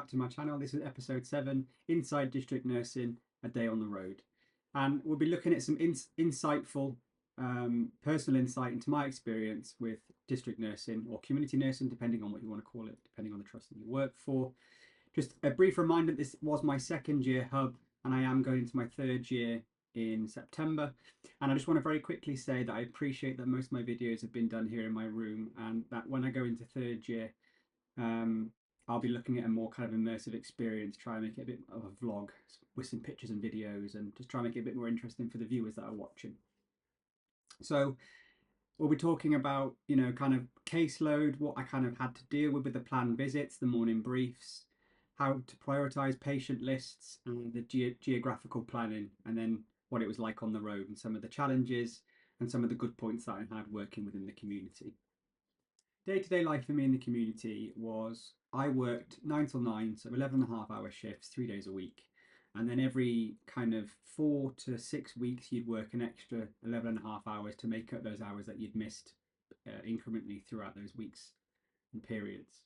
back to my channel. This is episode 7, Inside District Nursing, A Day on the Road. And we'll be looking at some insightful personal insight into my experience with district nursing or community nursing, depending on what you want to call it, depending on the trust that you work for. Just a brief reminder, this was my second year hub and I am going into my third year in September. And I just want to very quickly say that I appreciate that most of my videos have been done here in my room, and that when I go into third year, I'll be looking at a more kind of immersive experience, try and make it a bit of a vlog with some pictures and videos, and just try and make it a bit more interesting for the viewers that are watching. So we'll be talking about, kind of caseload, what I kind of had to deal with the planned visits, the morning briefs, how to prioritise patient lists, and the geographical planning, and then what it was like on the road and some of the challenges and some of the good points that I had working within the community. Day-to-day life for me in the community was I worked 9 till 9, so 11.5-hour shifts, 3 days a week. And then every kind of 4 to 6 weeks, you'd work an extra 11.5 hours to make up those hours that you'd missed incrementally throughout those weeks and periods.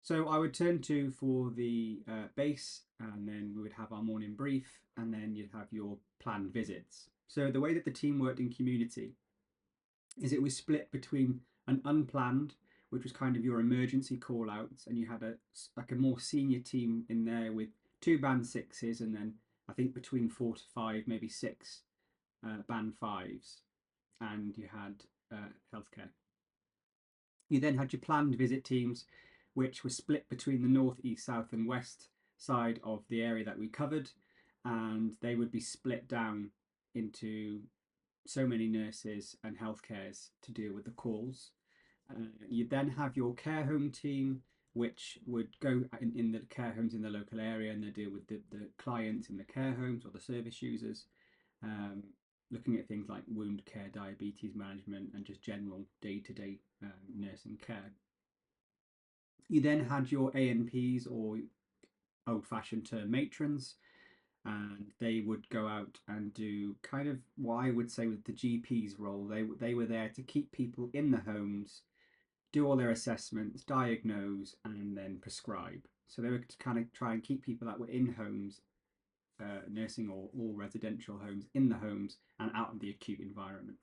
So I would turn to for the base, and then we would have our morning brief, and then you'd have your planned visits. So the way that the team worked in community is it was split between an unplanned, which was kind of your emergency call outs, and you had a more senior team in there with 2 band 6s, and then I think between 4 to 5, maybe 6 band 5s, and you had healthcare. You then had your planned visit teams, which were split between the north, east, south and west side of the area that we covered, and they would be split down into so many nurses and healthcares to deal with the calls. You then have your care home team, which would go in the care homes in the local area, and they deal with the clients in the care homes or the service users, looking at things like wound care, diabetes management, and just general day-to-day nursing care. You then had your ANPs, or old-fashioned term matrons, and they would go out and do kind of what I would say with the GP's role. They were there to keep people in the homes, do all their assessments, diagnose, and then prescribe. So they were to kind of try and keep people that were in homes, nursing or residential homes, in the homes and out of the acute environment.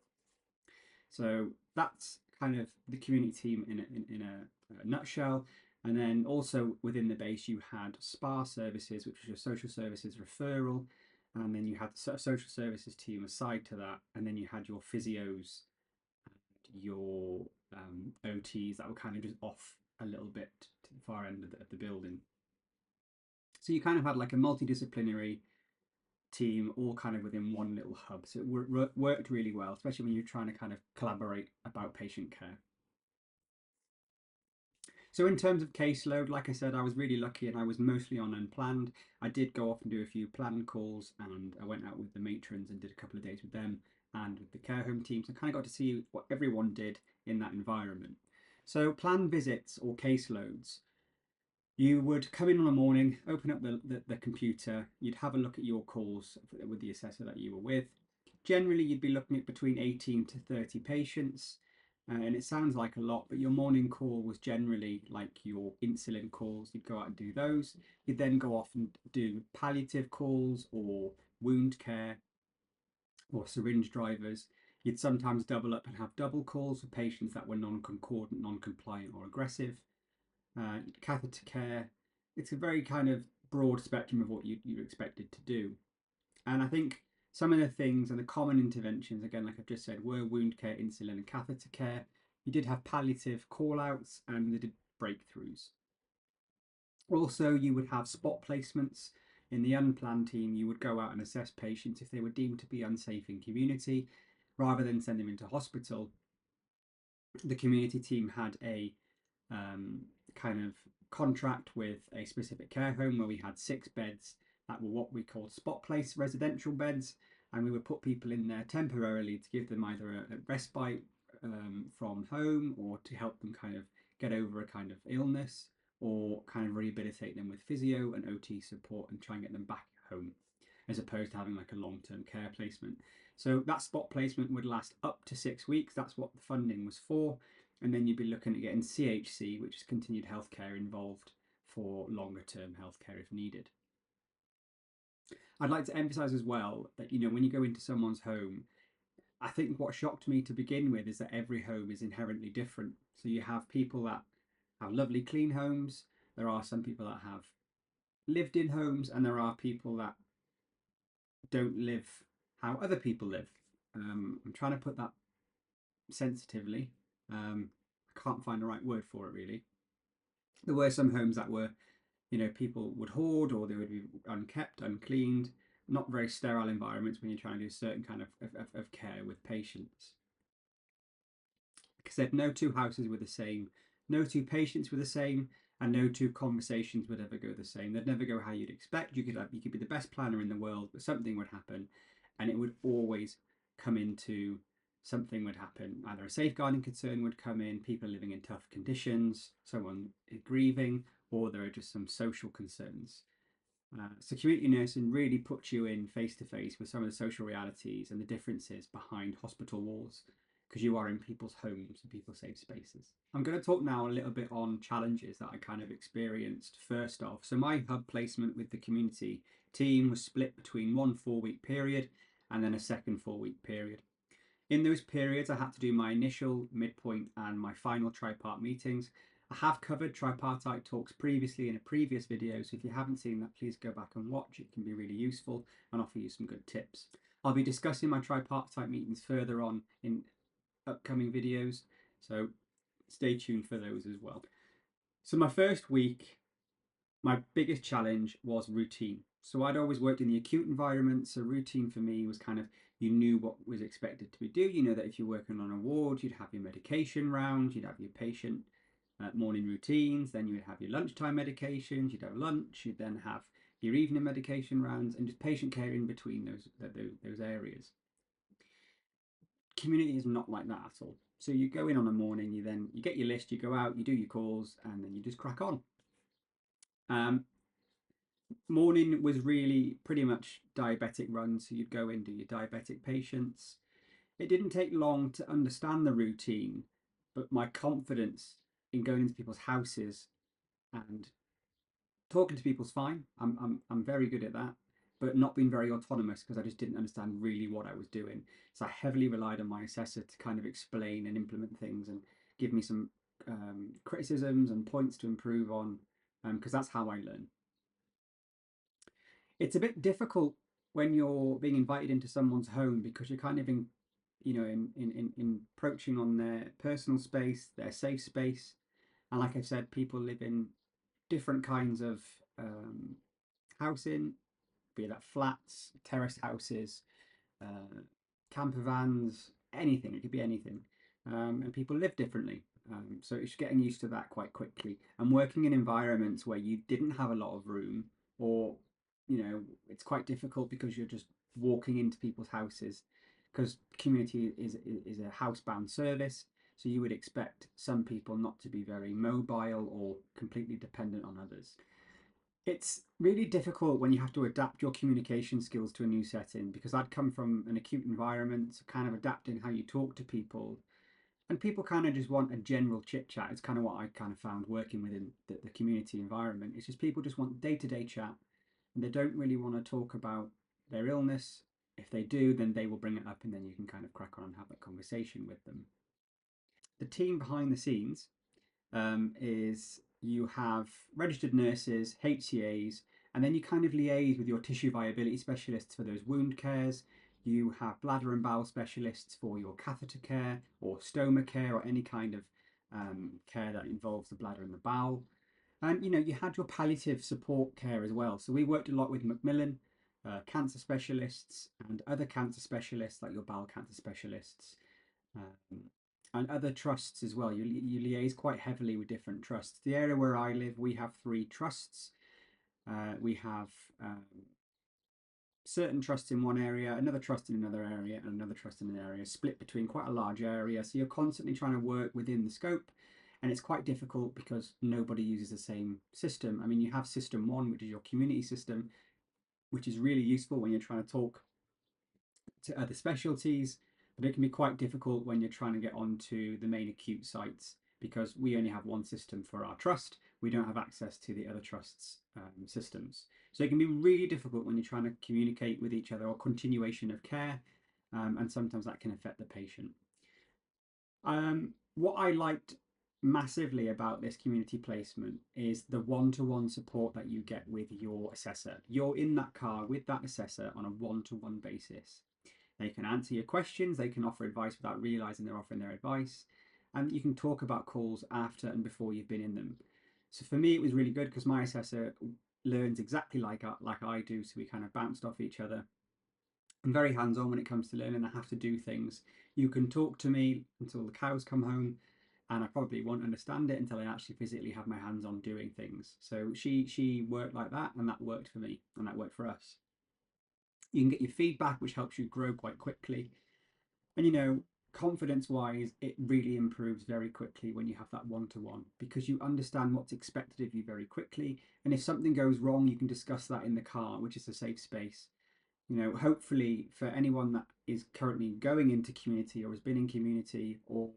So that's kind of the community team in a nutshell. And then also within the base, you had SPA services, which was your social services referral. And then you had the social services team aside to that. And then you had your physios and your OTs that were kind of just off a little bit to the far end of the building. So you kind of had like a multidisciplinary team all kind of within one little hub. So it worked really well, especially when you're trying to kind of collaborate about patient care. So in terms of caseload, like I said, I was really lucky and I was mostly on unplanned. I did go off and do a few planned calls, and I went out with the matrons and did a couple of days with them and with the care home teams. I kind of got to see what everyone did in that environment. So planned visits or caseloads, you would come in on a morning, open up the computer, you'd have a look at your calls with the assessor that you were with. Generally, you'd be looking at between 18 to 30 patients. And it sounds like a lot, but your morning call was generally like your insulin calls. You'd go out and do those. You'd then go off and do palliative calls or wound care or syringe drivers. You'd sometimes double up and have double calls for patients that were non-concordant, non-compliant or aggressive. Catheter care. It's a very kind of broad spectrum of what you're expected to do. And I think some of the things and the common interventions, again, like I've just said, were wound care, insulin and catheter care. You did have palliative call-outs and they did breakthroughs. Also, you would have spot placements. In the unplanned team, you would go out and assess patients if they were deemed to be unsafe in community. Rather than send them into hospital, the community team had a kind of contract with a specific care home where we had 6 beds that were what we called spot place residential beds, and we would put people in there temporarily to give them either a respite from home, or to help them kind of get over a kind of illness, or kind of rehabilitate them with physio and OT support and try and get them back home, as opposed to having like a long-term care placement. So that spot placement would last up to 6 weeks. That's what the funding was for. And then you'd be looking at getting CHC, which is continued healthcare, involved for longer term healthcare if needed. I'd like to emphasize as well that, when you go into someone's home, I think what shocked me to begin with is that every home is inherently different. So you have people that have lovely clean homes, there are some people that have lived in homes, and there are people that don't live how other people live. I'm trying to put that sensitively. I can't find the right word for it really. There were some homes that were, people would hoard, or they would be unkept, uncleaned, not very sterile environments when you're trying to do a certain kind of care with patients. Like I said, no two houses were the same, no two patients were the same, and no two conversations would ever go the same. They'd never go how you'd expect. You could be the best planner in the world, but something would happen, and it would always come into something would happen. Either a safeguarding concern would come in, people living in tough conditions, someone grieving, or there are just some social concerns. So community nursing really puts you in face to face with some of the social realities and the differences behind hospital walls, because you are in people's homes and people's safe spaces. I'm going to talk now a little bit on challenges that I kind of experienced first off. So my hub placement with the community team was split between one 4-week period and then a second 4-week period. In those periods, I had to do my initial, midpoint, and my final tripart meetings. I have covered tripartite talks previously in a previous video, so if you haven't seen that, please go back and watch. It can be really useful and offer you some good tips. I'll be discussing my tripartite meetings further on in upcoming videos, so stay tuned for those as well. So my first week, my biggest challenge was routine. So I'd always worked in the acute environment, so routine for me was kind of, you knew what was expected to be done. You know that if you're working on a ward, you'd have your medication round, you'd have your patient morning routines, then you would have your lunchtime medications, you'd have lunch, you'd then have your evening medication rounds, and just patient care in between those areas. Community is not like that at all. So you go in on a morning, you get your list, you go out, you do your calls, and then you just crack on. Morning was really pretty much diabetic run, so you'd go in, do your diabetic patients. It didn't take long to understand the routine, but my confidence in going into people's houses and talking to people's fine. I'm very good at that, but not being very autonomous because I just didn't understand really what I was doing. So I heavily relied on my assessor to kind of explain and implement things and give me some criticisms and points to improve on, because that's how I learn. It's a bit difficult when you're being invited into someone's home because you're kind of in approaching on their personal space, their safe space. And like I said, people live in different kinds of housing, be that flats, terrace houses, camper vans, anything. It could be anything. And people live differently. So it's getting used to that quite quickly. And working in environments where you didn't have a lot of room, or, it's quite difficult because you're just walking into people's houses, because community is a housebound service. So you would expect some people not to be very mobile or completely dependent on others. It's really difficult when you have to adapt your communication skills to a new setting, because I'd come from an acute environment, so kind of adapting how you talk to people. And people kind of just want a general chit chat. It's kind of what I kind of found working within the community environment. It's just people just want day-to-day chat, and they don't really want to talk about their illness. If they do, then they will bring it up, and then you can kind of crack on and have that conversation with them. The team behind the scenes is you have registered nurses, HCAs, and then you kind of liaise with your tissue viability specialists for those wound cares. You have bladder and bowel specialists for your catheter care or stoma care, or any kind of care that involves the bladder and the bowel. And you had your palliative support care as well. So we worked a lot with Macmillan, cancer specialists, and other cancer specialists like your bowel cancer specialists. And other trusts as well. You liaise quite heavily with different trusts. The area where I live, we have 3 trusts. We have certain trusts in one area, another trust in another area, and another trust in an area, split between quite a large area. So you're constantly trying to work within the scope, and it's quite difficult because nobody uses the same system. I mean, you have system 1, which is your community system, which is really useful when you're trying to talk to other specialties, but it can be quite difficult when you're trying to get onto the main acute sites because we only have one system for our trust. We don't have access to the other trust's systems. So it can be really difficult when you're trying to communicate with each other or continuation of care, and sometimes that can affect the patient. What I liked massively about this community placement is the one-to-one support that you get with your assessor. You're in that car with that assessor on a one-to-one basis. They can answer your questions, they can offer advice without realizing they're offering their advice, and you can talk about calls after and before you've been in them. So for me, it was really good because my assessor learns exactly like I do, so we kind of bounced off each other. I'm very hands-on when it comes to learning. I have to do things. You can talk to me until the cows come home, and I probably won't understand it until I actually physically have my hands on doing things. So she worked like that, and that worked for me, and that worked for us. You can get your feedback, which helps you grow quite quickly. And confidence wise, it really improves very quickly when you have that one to one, because you understand what's expected of you very quickly. And if something goes wrong, you can discuss that in the car, which is a safe space. Hopefully for anyone that is currently going into community or has been in community or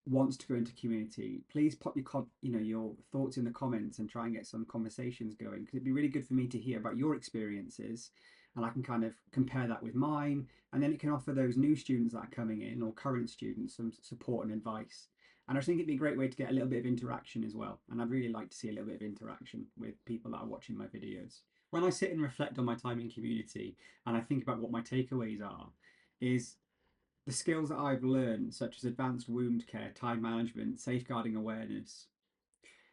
wants to go into community, please pop your thoughts in the comments and try and get some conversations going, because it'd be really good for me to hear about your experiences, and I can kind of compare that with mine, and then it can offer those new students that are coming in or current students some support and advice. And I think it'd be a great way to get a little bit of interaction as well, and I'd really like to see a little bit of interaction with people that are watching my videos. When I sit and reflect on my time in community and I think about what my takeaways are, is the skills that I've learned, such as advanced wound care, time management, safeguarding awareness,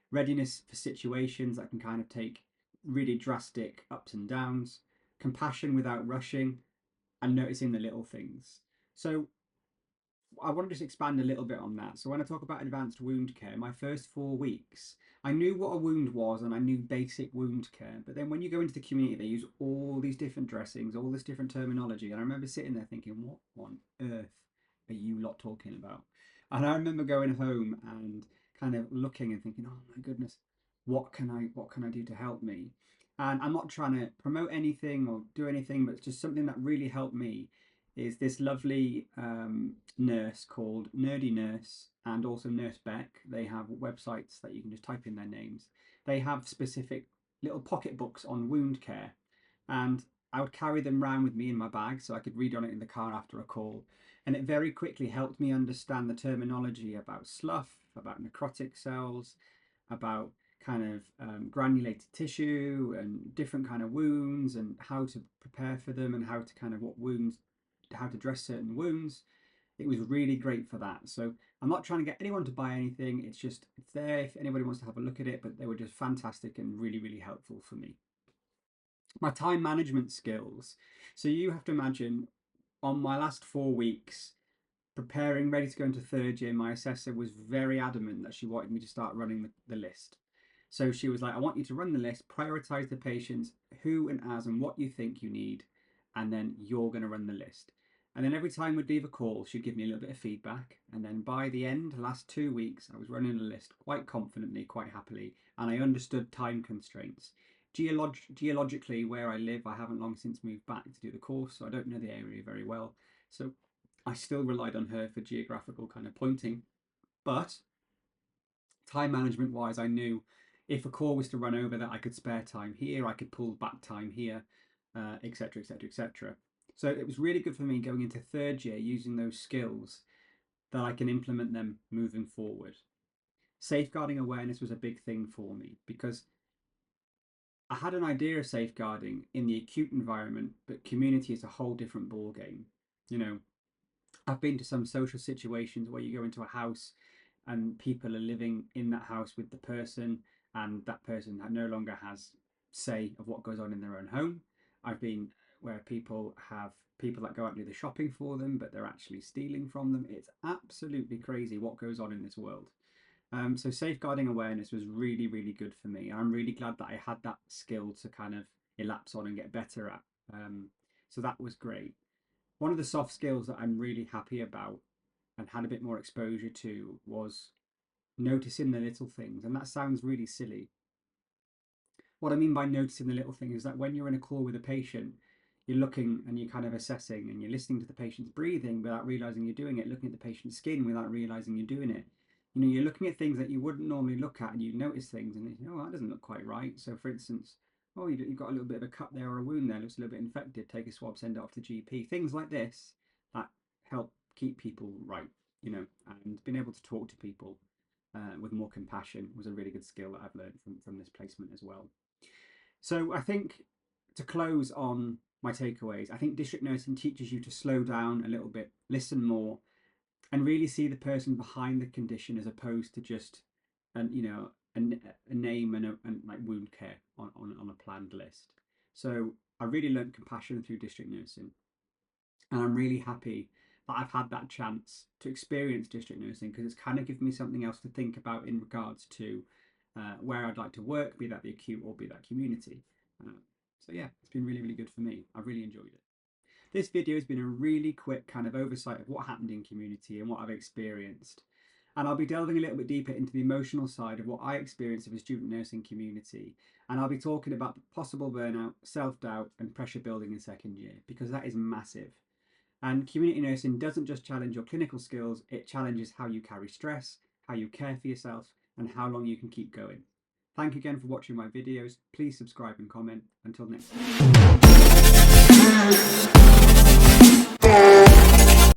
readiness for situations that can kind of take really drastic ups and downs, compassion without rushing, and noticing the little things. So I want to just expand a little bit on that. So when I talk about advanced wound care, my first 4 weeks, I knew what a wound was and I knew basic wound care. But then when you go into the community, they use all these different dressings, all this different terminology. And I remember sitting there thinking, what on earth are you lot talking about? And I remember going home and kind of looking and thinking, oh my goodness, what can I do to help me? And I'm not trying to promote anything or do anything, but it's just something that really helped me is this lovely nurse called Nerdy Nurse and also Nurse Beck. They have websites that you can just type in their names. They have specific little pocket books on wound care, and I would carry them around with me in my bag so I could read on it in the car after a call. And it very quickly helped me understand the terminology about slough, about necrotic cells, about kind of granulated tissue and different kind of wounds and how to prepare for them and how to kind of how to dress certain wounds. It was really great for that. So I'm not trying to get anyone to buy anything. It's there if anybody wants to have a look at it, but they were just fantastic and really, really helpful for me. My time management skills. So you have to imagine on my last 4 weeks, preparing, ready to go into third year, my assessor was very adamant that she wanted me to start running the list. So she was like, I want you to run the list, prioritize the patients, who and as and what you think you need, and then you're going to run the list. And then every time we'd leave a call, she'd give me a little bit of feedback. And then by the end, the last 2 weeks, I was running the list quite confidently, quite happily, and I understood time constraints. Geologically, where I live, I haven't long since moved back to do the course, so I don't know the area very well. So I still relied on her for geographical kind of pointing. But time management wise, I knew if a call was to run over that I could spare time here, I could pull back time here, etc., etc., etc. So it was really good for me going into third year using those skills that I can implement them moving forward. Safeguarding awareness was a big thing for me because I had an idea of safeguarding in the acute environment, but community is a whole different ball game. I've been to some social situations where you go into a house and people are living in that house with the person, and that person no longer has say of what goes on in their own home. I've been where people have people that go out and do the shopping for them, but they're actually stealing from them. It's absolutely crazy what goes on in this world. So safeguarding awareness was really, really good for me. I'm really glad that I had that skill to kind of elapse on and get better at. So that was great. One of the soft skills that I'm really happy about and had a bit more exposure to was noticing the little things. And that sounds really silly. What I mean by noticing the little thing is that when you're in a call with a patient, you're looking and you're kind of assessing and you're listening to the patient's breathing without realizing you're doing it, looking at the patient's skin without realizing you're doing it. You know, you're looking at things that you wouldn't normally look at, and you notice things, and you think, oh, that doesn't look quite right. So, for instance, oh, you've got a little bit of a cut there or a wound there, looks a little bit infected. Take a swab, send it off to GP. Things like this that help keep people right, you know, and being able to talk to people with more compassion was a really good skill that I've learned from this placement as well. So I think to close on my takeaways, I think district nursing teaches you to slow down a little bit, listen more, and really see the person behind the condition as opposed to just, you know, a name and like wound care on a planned list. So I really learned compassion through district nursing, and I'm really happy that I've had that chance to experience district nursing, because it's kind of given me something else to think about in regards to where I'd like to work, be that the acute or be that community. So yeah, it's been really, really good for me. I've really enjoyed it. This video has been a really quick kind of oversight of what happened in community and what I've experienced. And I'll be delving a little bit deeper into the emotional side of what I experienced of a student nursing community. And I'll be talking about the possible burnout, self-doubt, and pressure building in second year, because that is massive. And community nursing doesn't just challenge your clinical skills, it challenges how you carry stress, how you care for yourself, and how long you can keep going. Thank you again for watching my videos. Please subscribe and comment. Until next time.